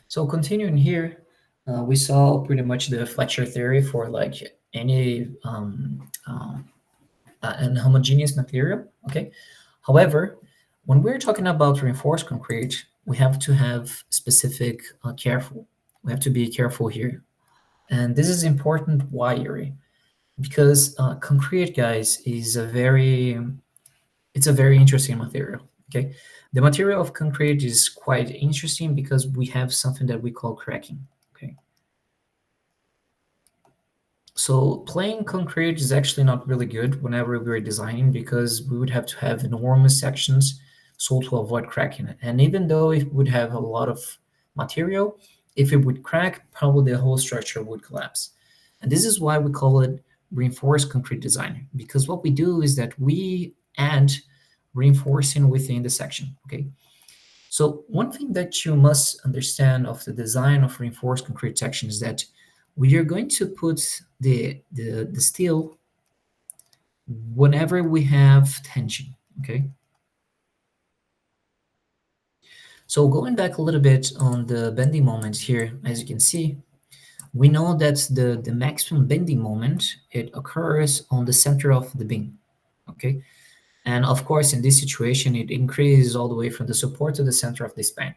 So continuing here, we saw pretty much the flexure theory for like any an homogeneous material. Okay. However, when we're talking about reinforced concrete, we have to have specific careful. We have to be careful here, and this is important. Why, Yuri? Because concrete, guys, is a very it's a very interesting material. Okay, the material of concrete is quite interesting because we have something that we call cracking. Okay, so plain concrete is actually not really good whenever we're designing because we would have to have enormous sections so to avoid cracking it. And even though it would have a lot of material, if it would crack, probably the whole structure would collapse. And this is why we call it reinforced concrete design, because what we do is that we add reinforcing within the section. Okay. So one thing that you must understand of the design of reinforced concrete section is that we are going to put the steel whenever we have tension. Okay. So going back a little bit on the bending moments here, as you can see, we know that the maximum bending moment, it occurs on the center of the beam. Okay. And of course, in this situation, it increases all the way from the support to the center of the span.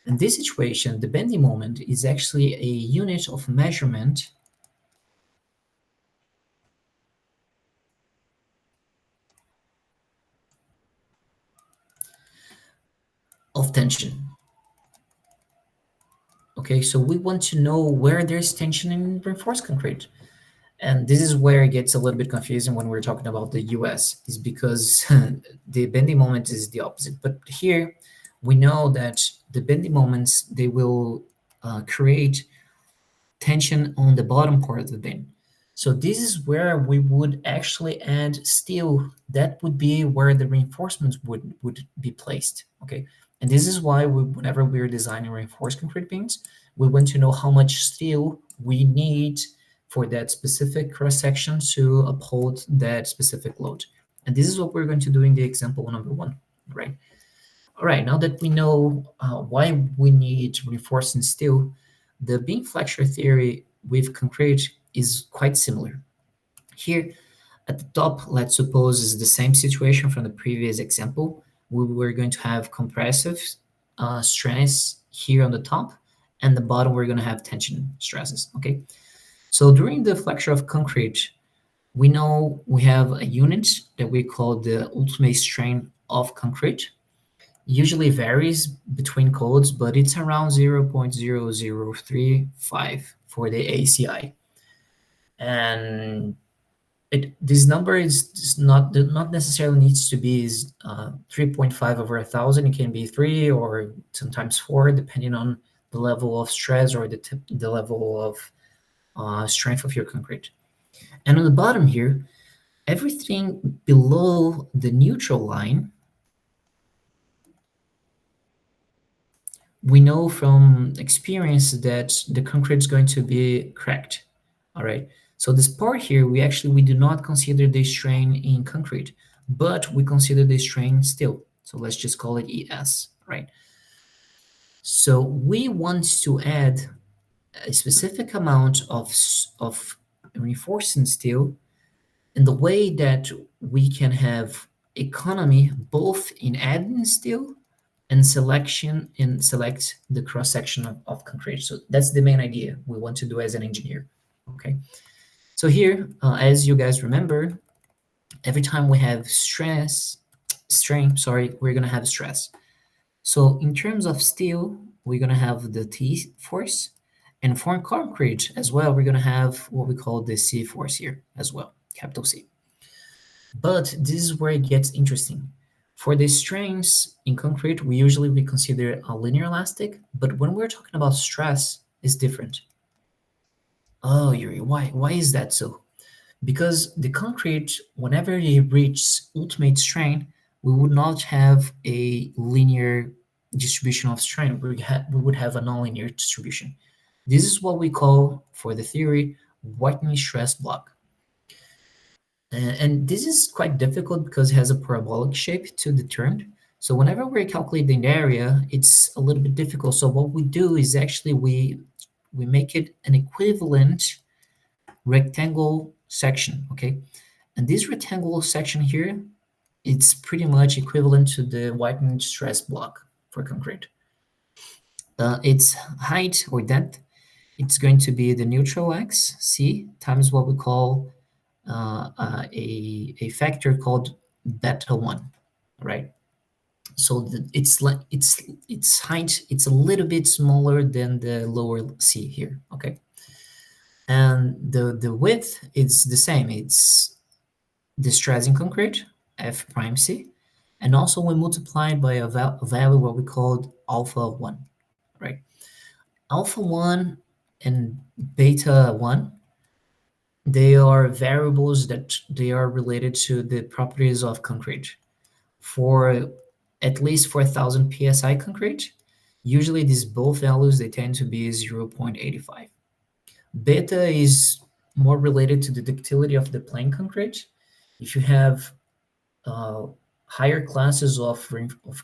In this situation, the bending moment is actually a unit of measurement of tension. Okay, so we want to know where there's tension in reinforced concrete. And this is where it gets a little bit confusing when we're talking about the US, is because the bending moment is the opposite. But here we know that the bending moments, they will create tension on the bottom part of the bin. So this is where we would actually add steel. That would be where the reinforcements would be placed. Okay, and this is why whenever we're designing reinforced concrete beams, we want to know how much steel we need for that specific cross section to uphold that specific load. And this is what we're going to do in the example number one, right? All right, now that we know why we need reinforcing steel, the beam flexure theory with concrete is quite similar. Here at the top, let's suppose is the same situation from the previous example. We were going to have compressive stress here on the top, and the bottom we're going to have tension stresses, okay? So during the flexure of concrete, we know we have a unit that we call the ultimate strain of concrete, usually varies between codes, but it's around 0.0035 for the ACI. And this number is not necessarily needs to be 3.5 over 1,000. It can be 3 or sometimes 4, depending on the level of stress or the level of strength of your concrete. And on the bottom here, everything below the neutral line, we know from experience that the concrete is going to be cracked. All right. So this part here, we do not consider the strain in concrete, but we consider the strain still. So let's just call it ES, right? So we want to add a specific amount of reinforcing steel in the way that we can have economy both in adding steel and select the cross section of concrete. So that's the main idea we want to do as an engineer. Okay. So here, as you guys remember, every time we have strain, sorry, we're gonna have stress. So in terms of steel, we're gonna have the T force, and for concrete as well, we're gonna have what we call the C force here as well, capital C. But this is where it gets interesting. For the strains in concrete, we consider a linear elastic, but when we're talking about stress, it's different. Oh, Yuri, why is that so? Because the concrete, whenever it reaches ultimate strain, we would not have a linear distribution of strain. We would have a nonlinear distribution. This is what we call, for the theory, Whitney Stress Block. And this is quite difficult because it has a parabolic shape to determine. So whenever we're calculating the area, it's a little bit difficult. So what we do is actually we make it an equivalent rectangle section, okay? And this rectangle section here, it's pretty much equivalent to the Whitney stress block for concrete. Its height or depth, it's going to be the neutral x, c, times what we call a factor called beta 1, right? So its height, it's a little bit smaller than the lower c here, okay? And the width is the same. It's the stress in concrete, F prime C, and also we multiply it by a value what we called alpha 1, right? Alpha 1 and beta 1, they are variables that they are related to the properties of concrete. For at least for 1000 psi concrete, usually these both values, they tend to be 0.85. Beta is more related to the ductility of the plain concrete. If you have uh, higher classes of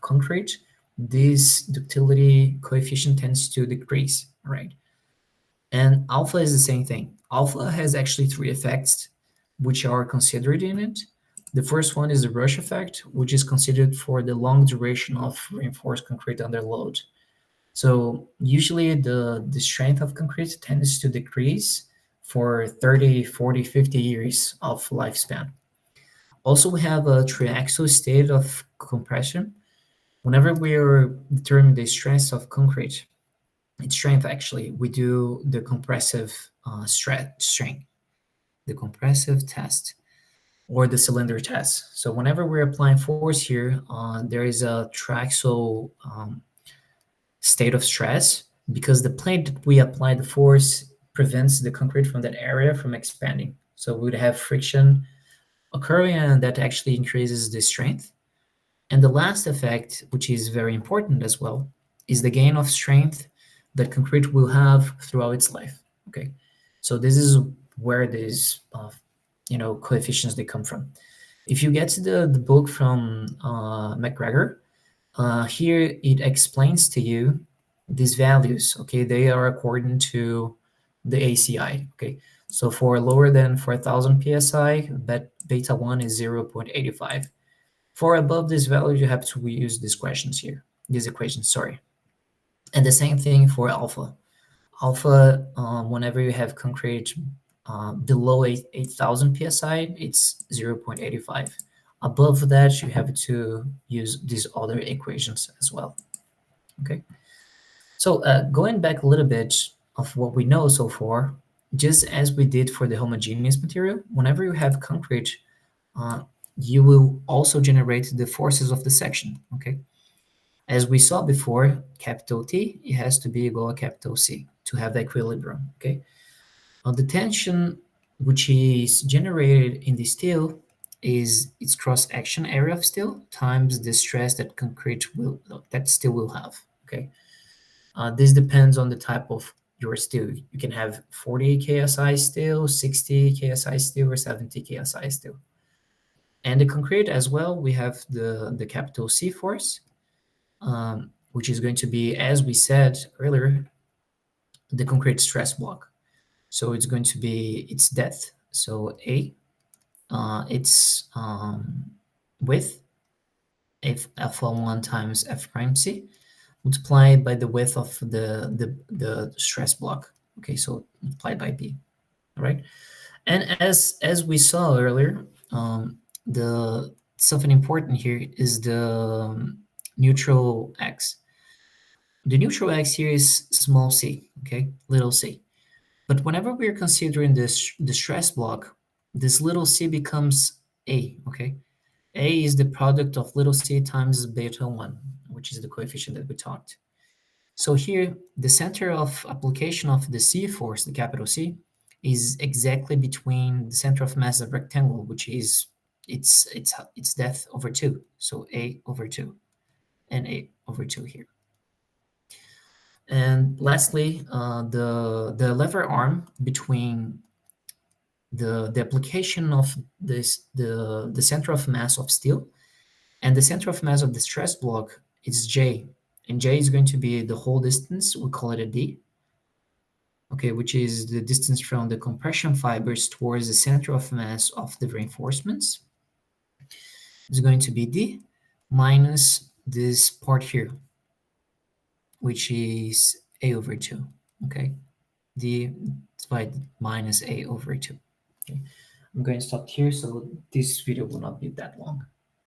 concrete, this ductility coefficient tends to decrease, right? And alpha is the same thing. Alpha has actually three effects which are considered in it. The first one is the rush effect, which is considered for the long duration of reinforced concrete under load. So usually the strength of concrete tends to decrease for 30, 40, 50 years of lifespan. Also, we have a triaxial state of compression. Whenever we are determining the stress of concrete, its strength actually, we do the compressive strength, the compressive test, or the cylinder test. So whenever we're applying force here, there is a triaxial state of stress because the plane that we apply the force prevents the concrete from that area from expanding. So we would have friction occurring, and that actually increases the strength. And the last effect, which is very important as well, is the gain of strength that concrete will have throughout its life. Okay, so this is where these coefficients they come from. If you get to the book from McGregor, here it explains to you these values. Okay, they are according to the ACI. Okay, so for lower than 4000 psi, beta 1 is 0.85. For above this value, you have to use these questions here, these equations, sorry. And the same thing for alpha. Alpha, whenever you have concrete below 8,000 psi, it's 0.85. Above that, you have to use these other equations as well. Okay. So going back a little bit of what we know so far, just as we did for the homogeneous material, whenever you have concrete, uh, you will also generate the forces of the section, okay? As we saw before, capital T, it has to be equal to capital C to have the equilibrium, okay? The tension which is generated in the steel is its cross-action area of steel times the stress that steel will have, okay? This depends on the type of your steel. You can have 40 ksi steel, 60 ksi steel, or 70 ksi steel. And the concrete as well, we have the capital C force, which is going to be, as we said earlier, the concrete stress block. So it's going to be its depth. So A, its width, if F1 times F prime C, multiplied by the width of the stress block. Okay, so multiplied by B, all right? And as we saw earlier, the something important here is the neutral x. The neutral x here is small c, okay, little c. But whenever we're considering the stress block, this little c becomes a, okay? A is the product of little c times beta 1, which is the coefficient that we talked. So here, the center of application of the C force, the capital C, is exactly between the center of mass of rectangle, which is its depth over 2. So A over 2 and A over 2 here. And lastly, the lever arm between the application of the center of mass of steel And the center of mass of the stress block is J. And J is going to be the whole distance, we call it a D, okay, which is the distance from the compression fibers towards the center of mass of the reinforcements. Is going to be D minus this part here, which is A over 2, okay? D divided minus A over 2. Okay. I'm going to stop here so this video will not be that long.